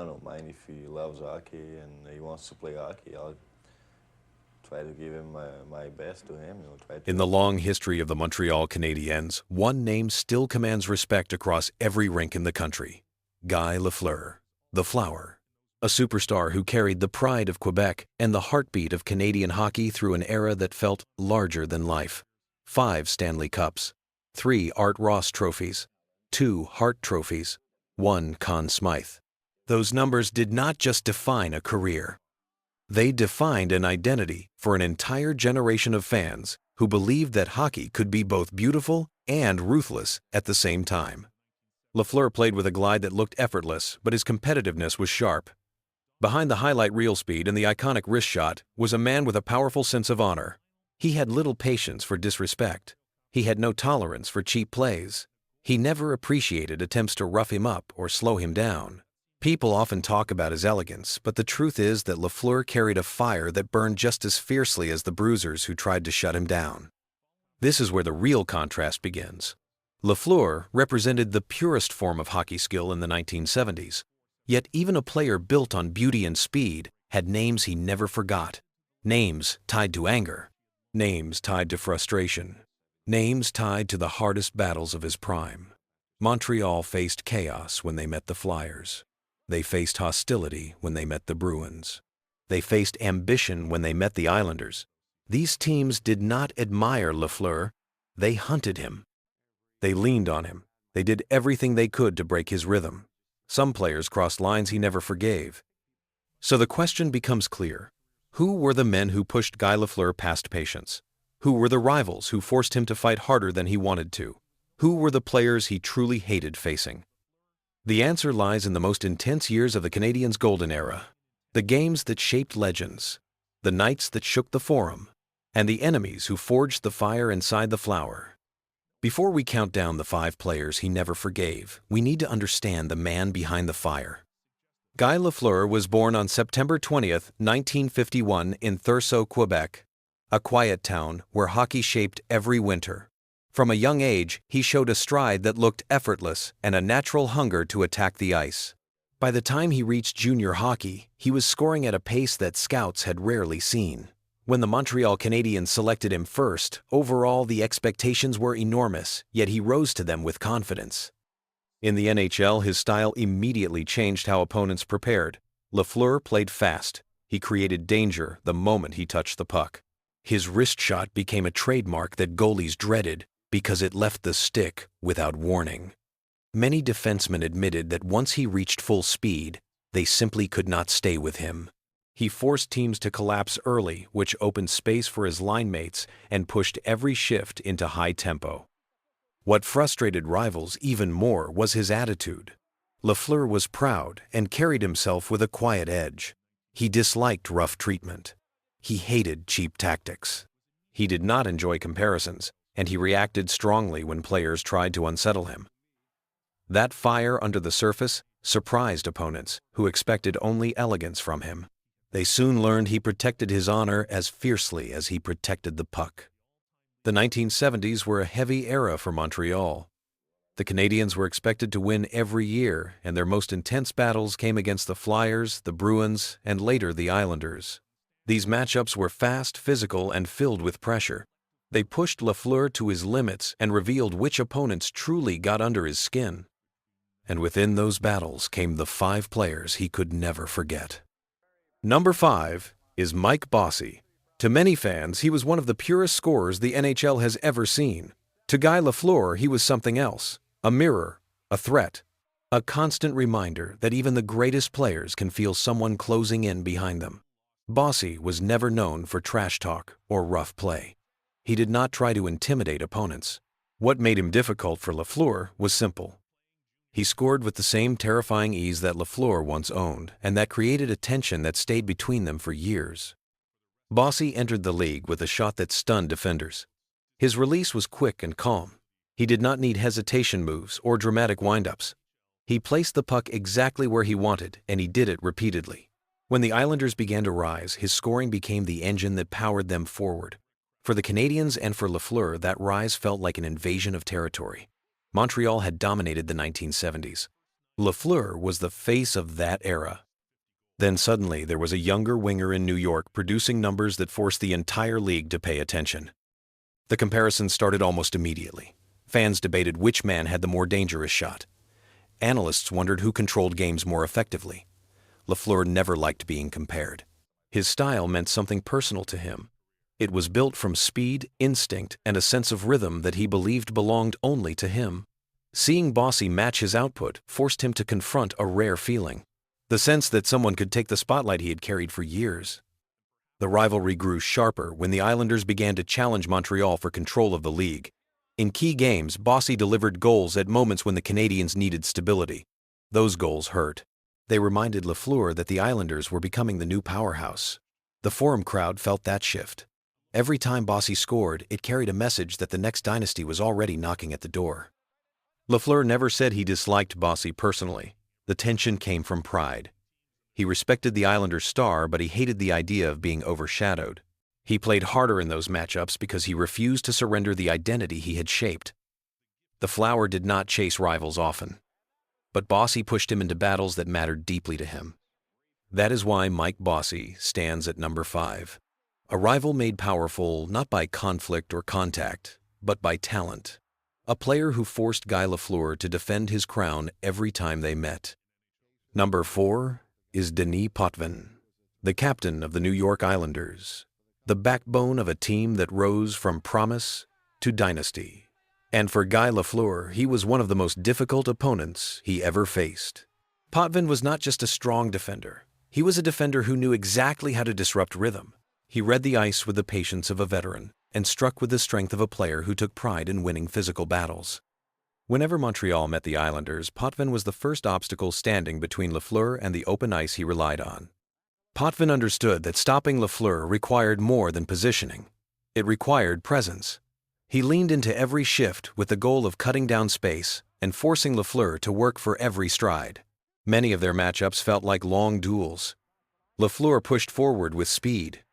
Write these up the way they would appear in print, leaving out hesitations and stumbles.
don't mind if he loves hockey and he wants to play hockey. I'll try to give him my best to him. Try to In the long history of the Montreal Canadiens, one name still commands respect across every rink in the country: Guy Lafleur, the Flower. A superstar who carried the pride of Quebec and the heartbeat of Canadian hockey through an era that felt larger than life. 5 Stanley Cups, 3 Art Ross trophies, 2 Hart trophies, 1 Conn Smythe. Those numbers did not just define a career. They defined an identity for an entire generation of fans who believed that hockey could be both beautiful and ruthless at the same time. Lafleur played with a glide that looked effortless, but his competitiveness was sharp. Behind the highlight reel speed and the iconic wrist shot was a man with a powerful sense of honor. He had little patience for disrespect. He had no tolerance for cheap plays. He never appreciated attempts to rough him up or slow him down. People often talk about his elegance, but the truth is that Lafleur carried a fire that burned just as fiercely as the bruisers who tried to shut him down. This is where the real contrast begins. Lafleur represented the purest form of hockey skill in the 1970s. Yet even a player built on beauty and speed had names he never forgot. Names tied to anger. Names tied to frustration. Names tied to the hardest battles of his prime. Montreal faced chaos when they met the Flyers. They faced hostility when they met the Bruins. They faced ambition when they met the Islanders. These teams did not admire Lafleur. They hunted him. They leaned on him. They did everything they could to break his rhythm. Some players crossed lines he never forgave. So the question becomes clear. Who were the men who pushed Guy Lafleur past patience? Who were the rivals who forced him to fight harder than he wanted to? Who were the players he truly hated facing? The answer lies in the most intense years of the Canadiens' golden era. The games that shaped legends. The nights that shook the Forum. And the enemies who forged the fire inside the Flower. Before we count down the 5 players he never forgave, we need to understand the man behind the fire. Guy Lafleur was born on September 20th, 1951 in Thurso, Quebec, a quiet town where hockey shaped every winter. From a young age, he showed a stride that looked effortless and a natural hunger to attack the ice. By the time he reached junior hockey, he was scoring at a pace that scouts had rarely seen. When the Montreal Canadiens selected him first, overall the expectations were enormous, yet he rose to them with confidence. In the NHL, his style immediately changed how opponents prepared. Lafleur played fast. He created danger the moment he touched the puck. His wrist shot became a trademark that goalies dreaded because it left the stick without warning. Many defensemen admitted that once he reached full speed, they simply could not stay with him. He forced teams to collapse early, which opened space for his line mates and pushed every shift into high tempo. What frustrated rivals even more was his attitude. Lafleur was proud and carried himself with a quiet edge. He disliked rough treatment. He hated cheap tactics. He did not enjoy comparisons, and he reacted strongly when players tried to unsettle him. That fire under the surface surprised opponents who expected only elegance from him. They soon learned he protected his honor as fiercely as he protected the puck. The 1970s were a heavy era for Montreal. The Canadiens were expected to win every year, and their most intense battles came against the Flyers, the Bruins, and later the Islanders. These matchups were fast, physical, and filled with pressure. They pushed Lafleur to his limits and revealed which opponents truly got under his skin. And within those battles came the 5 players he could never forget. Number 5 is Mike Bossy. To many fans, he was one of the purest scorers the NHL has ever seen. To Guy Lafleur, he was something else, a mirror, a threat, a constant reminder that even the greatest players can feel someone closing in behind them. Bossy was never known for trash talk or rough play. He did not try to intimidate opponents. What made him difficult for Lafleur was simple. He scored with the same terrifying ease that Lafleur once owned, and that created a tension that stayed between them for years. Bossy entered the league with a shot that stunned defenders. His release was quick and calm. He did not need hesitation moves or dramatic windups. He placed the puck exactly where he wanted, and he did it repeatedly. When the Islanders began to rise, his scoring became the engine that powered them forward. For the Canadiens and for Lafleur, that rise felt like an invasion of territory. Montreal had dominated the 1970s. Lafleur was the face of that era. Then suddenly there was a younger winger in New York producing numbers that forced the entire league to pay attention. The comparison started almost immediately. Fans debated which man had the more dangerous shot. Analysts wondered who controlled games more effectively. Lafleur never liked being compared. His style meant something personal to him. It was built from speed, instinct, and a sense of rhythm that he believed belonged only to him. Seeing Bossy match his output forced him to confront a rare feeling, the sense that someone could take the spotlight he had carried for years. The rivalry grew sharper when the Islanders began to challenge Montreal for control of the league. In key games, Bossy delivered goals at moments when the Canadiens needed stability. Those goals hurt. They reminded Lafleur that the Islanders were becoming the new powerhouse. The Forum crowd felt that shift. Every time Bossy scored, it carried a message that the next dynasty was already knocking at the door. Lafleur never said he disliked Bossy personally. The tension came from pride. He respected the Islanders' star, but he hated the idea of being overshadowed. He played harder in those matchups because he refused to surrender the identity he had shaped. The Flower did not chase rivals often, but Bossy pushed him into battles that mattered deeply to him. That is why Mike Bossy stands at number 5. A rival made powerful not by conflict or contact, but by talent. A player who forced Guy Lafleur to defend his crown every time they met. Number 4 is Denis Potvin, the captain of the New York Islanders, the backbone of a team that rose from promise to dynasty. And for Guy Lafleur, he was one of the most difficult opponents he ever faced. Potvin was not just a strong defender. He was a defender who knew exactly how to disrupt rhythm. He read the ice with the patience of a veteran and struck with the strength of a player who took pride in winning physical battles. Whenever Montreal met the Islanders, Potvin was the first obstacle standing between Lafleur and the open ice he relied on. Potvin understood that stopping Lafleur required more than positioning. It required presence. He leaned into every shift with the goal of cutting down space and forcing Lafleur to work for every stride. Many of their matchups felt like long duels. Lafleur pushed forward with speed.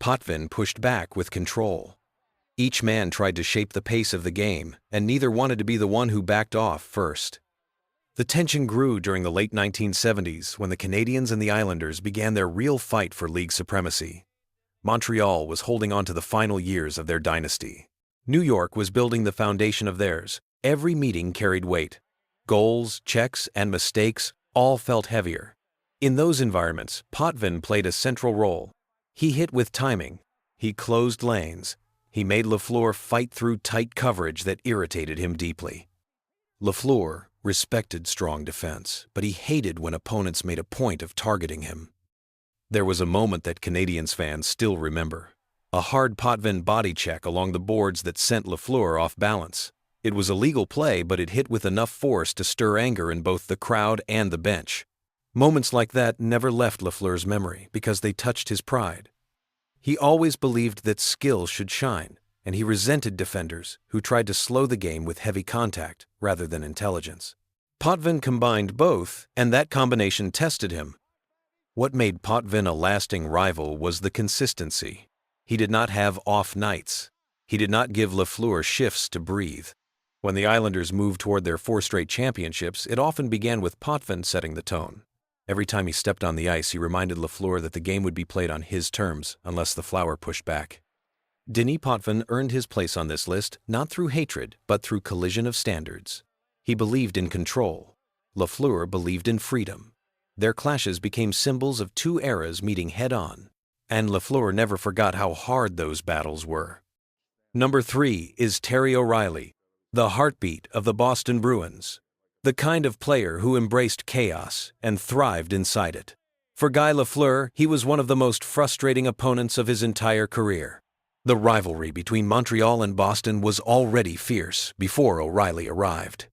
Potvin pushed back with control. Each man tried to shape the pace of the game, and neither wanted to be the one who backed off first. The tension grew during the late 1970s when the Canadiens and the Islanders began their real fight for league supremacy. Montreal was holding on to the final years of their dynasty. New York was building the foundation of theirs. Every meeting carried weight. Goals, checks, and mistakes all felt heavier. In those environments, Potvin played a central role. He hit with timing. He closed lanes. He made Lafleur fight through tight coverage that irritated him deeply. Lafleur respected strong defense, but he hated when opponents made a point of targeting him. There was a moment that Canadiens fans still remember. A hard Potvin body check along the boards that sent Lafleur off balance. It was a legal play, but it hit with enough force to stir anger in both the crowd and the bench. Moments like that never left Lafleur's memory because they touched his pride. He always believed that skill should shine, and he resented defenders who tried to slow the game with heavy contact rather than intelligence. Potvin combined both, and that combination tested him. What made Potvin a lasting rival was the consistency. He did not have off nights. He did not give Lafleur shifts to breathe. When the Islanders moved toward their 4 straight championships, it often began with Potvin setting the tone. Every time he stepped on the ice, he reminded Lafleur that the game would be played on his terms unless the Flower pushed back. Denis Potvin earned his place on this list not through hatred, but through collision of standards. He believed in control. Lafleur believed in freedom. Their clashes became symbols of 2 eras meeting head-on, and Lafleur never forgot how hard those battles were. Number 3 is Terry O'Reilly, the heartbeat of the Boston Bruins, the kind of player who embraced chaos and thrived inside it. For Guy Lafleur, he was one of the most frustrating opponents of his entire career. The rivalry between Montreal and Boston was already fierce before O'Reilly arrived.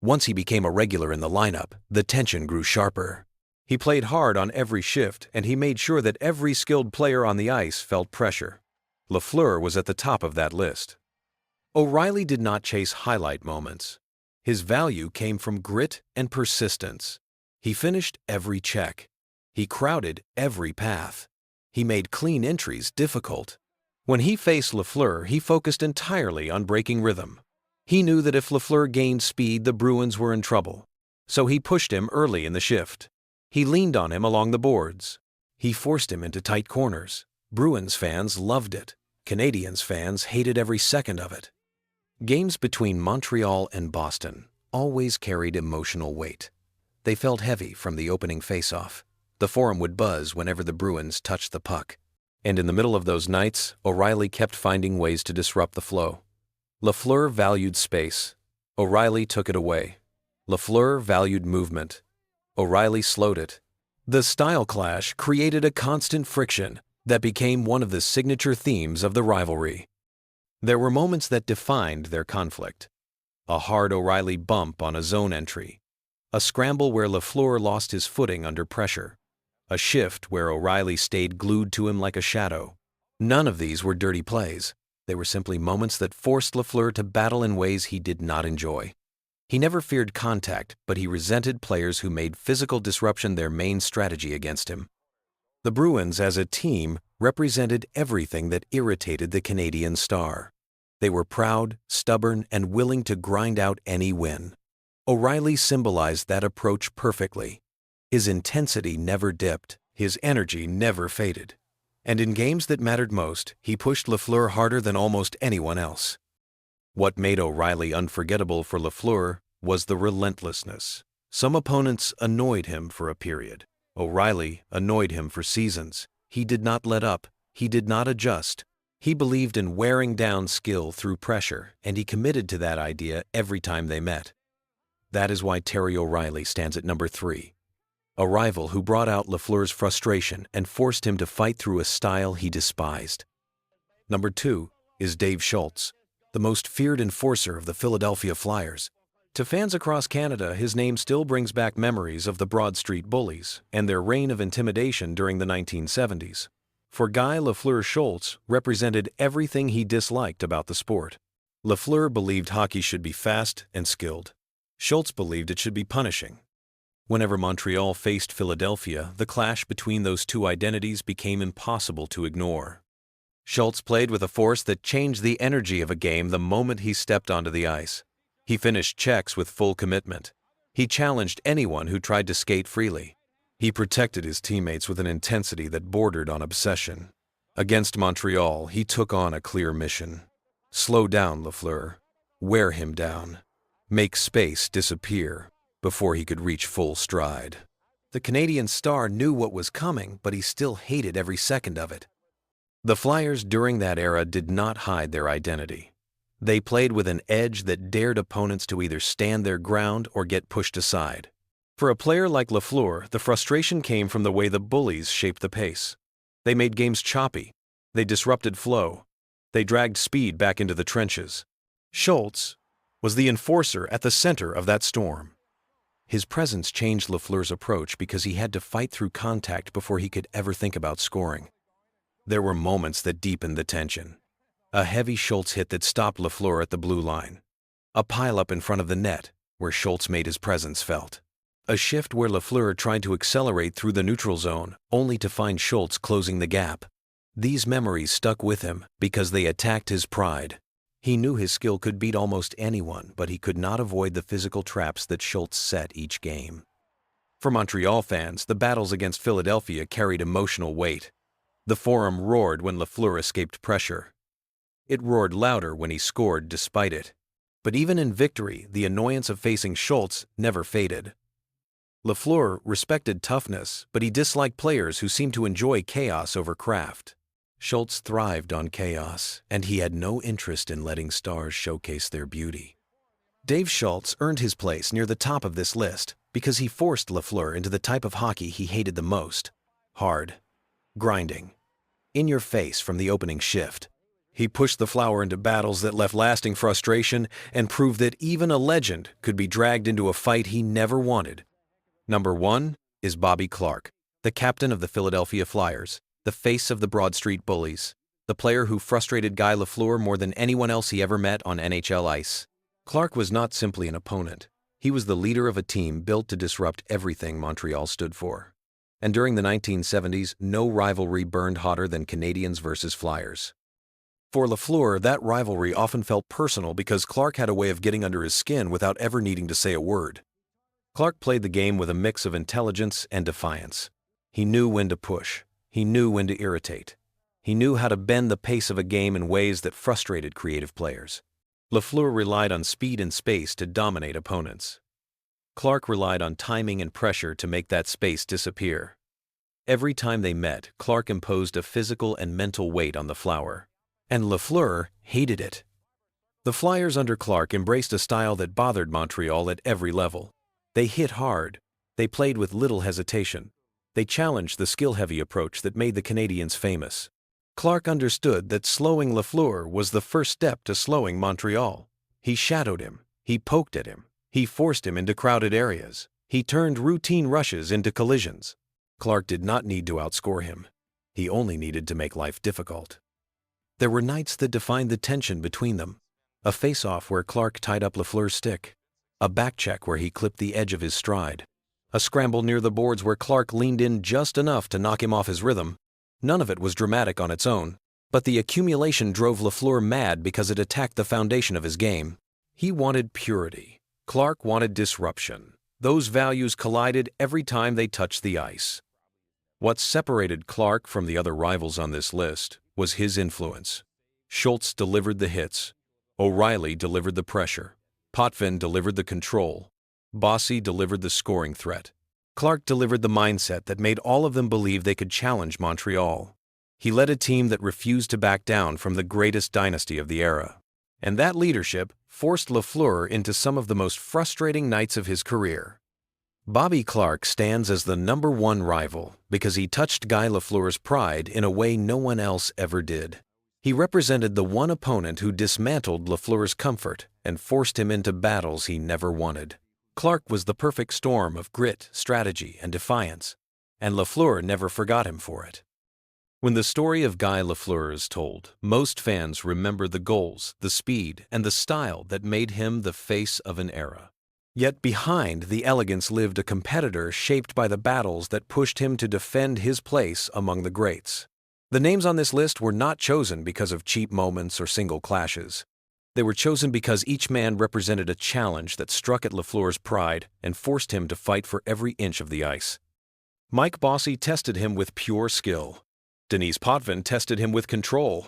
Once he became a regular in the lineup, the tension grew sharper. He played hard on every shift, and he made sure that every skilled player on the ice felt pressure. Lafleur was at the top of that list. O'Reilly did not chase highlight moments. His value came from grit and persistence. He finished every check. He crowded every path. He made clean entries difficult. When he faced Lafleur, he focused entirely on breaking rhythm. He knew that if Lafleur gained speed, the Bruins were in trouble. So he pushed him early in the shift. He leaned on him along the boards. He forced him into tight corners. Bruins fans loved it. Canadiens fans hated every second of it. Games between Montreal and Boston always carried emotional weight. They felt heavy from the opening face-off. The Forum would buzz whenever the Bruins touched the puck. And in the middle of those nights, O'Reilly kept finding ways to disrupt the flow. Lafleur valued space. O'Reilly took it away. Lafleur valued movement. O'Reilly slowed it. The style clash created a constant friction that became one of the signature themes of the rivalry. There were moments that defined their conflict. A hard O'Reilly bump on a zone entry. A scramble where Lafleur lost his footing under pressure. A shift where O'Reilly stayed glued to him like a shadow. None of these were dirty plays. They were simply moments that forced Lafleur to battle in ways he did not enjoy. He never feared contact, but he resented players who made physical disruption their main strategy against him. The Bruins, as a team, represented everything that irritated the Canadian star. They were proud, stubborn, and willing to grind out any win. O'Reilly symbolized that approach perfectly. His intensity never dipped, his energy never faded. And in games that mattered most, he pushed Lafleur harder than almost anyone else. What made O'Reilly unforgettable for Lafleur was the relentlessness. Some opponents annoyed him for a period. O'Reilly annoyed him for seasons. He did not let up. He did not adjust. He believed in wearing down skill through pressure, and he committed to that idea every time they met. That is why Terry O'Reilly stands at number 3. A rival who brought out Lafleur's frustration and forced him to fight through a style he despised. Number 2 is Dave Schultz, the most feared enforcer of the Philadelphia Flyers. To fans across Canada, his name still brings back memories of the Broad Street Bullies and their reign of intimidation during the 1970s. For Guy Lafleur, Schultz represented everything he disliked about the sport. Lafleur believed hockey should be fast and skilled. Schultz believed it should be punishing. Whenever Montreal faced Philadelphia, the clash between those two identities became impossible to ignore. Schultz played with a force that changed the energy of a game the moment he stepped onto the ice. He finished checks with full commitment. He challenged anyone who tried to skate freely. He protected his teammates with an intensity that bordered on obsession. Against Montreal, he took on a clear mission. Slow down Lafleur. Wear him down. Make space disappear before he could reach full stride. The Canadian star knew what was coming, but he still hated every second of it. The Flyers during that era did not hide their identity. They played with an edge that dared opponents to either stand their ground or get pushed aside. For a player like Lafleur, the frustration came from the way the bullies shaped the pace. They made games choppy. They disrupted flow. They dragged speed back into the trenches. Schultz was the enforcer at the center of that storm. His presence changed Lafleur's approach because he had to fight through contact before he could ever think about scoring. There were moments that deepened the tension. A heavy Schultz hit that stopped Lafleur at the blue line. A pileup in front of the net, where Schultz made his presence felt. A shift where Lafleur tried to accelerate through the neutral zone, only to find Schultz closing the gap. These memories stuck with him because they attacked his pride. He knew his skill could beat almost anyone, but he could not avoid the physical traps that Schultz set each game. For Montreal fans, the battles against Philadelphia carried emotional weight. The Forum roared when Lafleur escaped pressure. It roared louder when he scored despite it. But even in victory, the annoyance of facing Schultz never faded. Lafleur respected toughness, but he disliked players who seemed to enjoy chaos over craft. Schultz thrived on chaos, and he had no interest in letting stars showcase their beauty. Dave Schultz earned his place near the top of this list because he forced Lafleur into the type of hockey he hated the most: hard, grinding, in your face from the opening shift. He pushed the Flower into battles that left lasting frustration and proved that even a legend could be dragged into a fight he never wanted. Number 1 is Bobby Clarke, the captain of the Philadelphia Flyers, the face of the Broad Street Bullies, the player who frustrated Guy Lafleur more than anyone else he ever met on NHL ice. Clarke was not simply an opponent. He was the leader of a team built to disrupt everything Montreal stood for. And during the 1970s, no rivalry burned hotter than Canadiens versus Flyers. For Lafleur, that rivalry often felt personal because Clarke had a way of getting under his skin without ever needing to say a word. Clarke played the game with a mix of intelligence and defiance. He knew when to push. He knew when to irritate. He knew how to bend the pace of a game in ways that frustrated creative players. Lafleur relied on speed and space to dominate opponents. Clarke relied on timing and pressure to make that space disappear. Every time they met, Clarke imposed a physical and mental weight on the Flower, and Lafleur hated it. The Flyers under Clarke embraced a style that bothered Montreal at every level. They hit hard. They played with little hesitation. They challenged the skill-heavy approach that made the Canadiens famous. Clarke understood that slowing Lafleur was the first step to slowing Montreal. He shadowed him. He poked at him. He forced him into crowded areas. He turned routine rushes into collisions. Clarke did not need to outscore him. He only needed to make life difficult. There were nights that defined the tension between them. A face-off where Clarke tied up Lafleur's stick. A back-check where he clipped the edge of his stride. A scramble near the boards where Clarke leaned in just enough to knock him off his rhythm. None of it was dramatic on its own, but the accumulation drove Lafleur mad because it attacked the foundation of his game. He wanted purity. Clarke wanted disruption. Those values collided every time they touched the ice. What separated Clarke from the other rivals on this list was his influence. Schultz delivered the hits. O'Reilly delivered the pressure. Potvin delivered the control. Bossy delivered the scoring threat. Clarke delivered the mindset that made all of them believe they could challenge Montreal. He led a team that refused to back down from the greatest dynasty of the era. And that leadership forced Lafleur into some of the most frustrating nights of his career. Bobby Clarke stands as the #1 rival because he touched Guy Lafleur's pride in a way no one else ever did. He represented the one opponent who dismantled Lafleur's comfort and forced him into battles he never wanted. Clarke was the perfect storm of grit, strategy, and defiance, and Lafleur never forgot him for it. When the story of Guy Lafleur is told, most fans remember the goals, the speed, and the style that made him the face of an era. Yet behind the elegance lived a competitor shaped by the battles that pushed him to defend his place among the greats. The names on this list were not chosen because of cheap moments or single clashes. They were chosen because each man represented a challenge that struck at Lafleur's pride and forced him to fight for every inch of the ice. Mike Bossy tested him with pure skill. Denis Potvin tested him with control.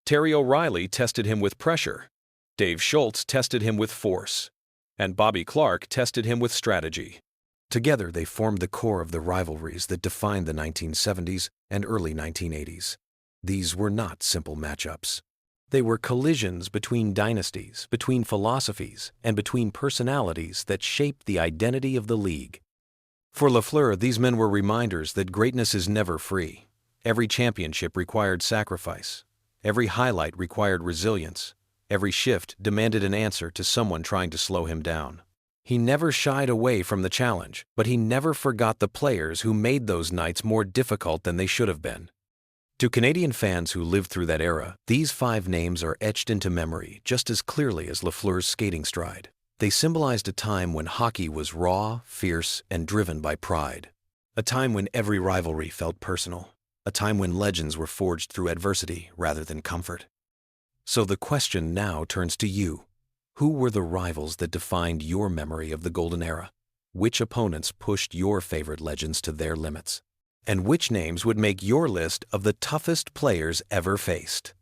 Terry O'Reilly tested him with pressure. Dave Schultz tested him with force. And Bobby Clarke tested him with strategy. Together they formed the core of the rivalries that defined the 1970s and early 1980s. These were not simple matchups. They were collisions between dynasties, between philosophies, and between personalities that shaped the identity of the league. For Lafleur, these men were reminders that greatness is never free. Every championship required sacrifice. Every highlight required resilience. Every shift demanded an answer to someone trying to slow him down. He never shied away from the challenge, but he never forgot the players who made those nights more difficult than they should have been. To Canadian fans who lived through that era, these 5 names are etched into memory just as clearly as Lafleur's skating stride. They symbolized a time when hockey was raw, fierce, and driven by pride. A time when every rivalry felt personal. A time when legends were forged through adversity rather than comfort. So the question now turns to you. Who were the rivals that defined your memory of the Golden Era? Which opponents pushed your favorite legends to their limits? And which names would make your list of the toughest players ever faced?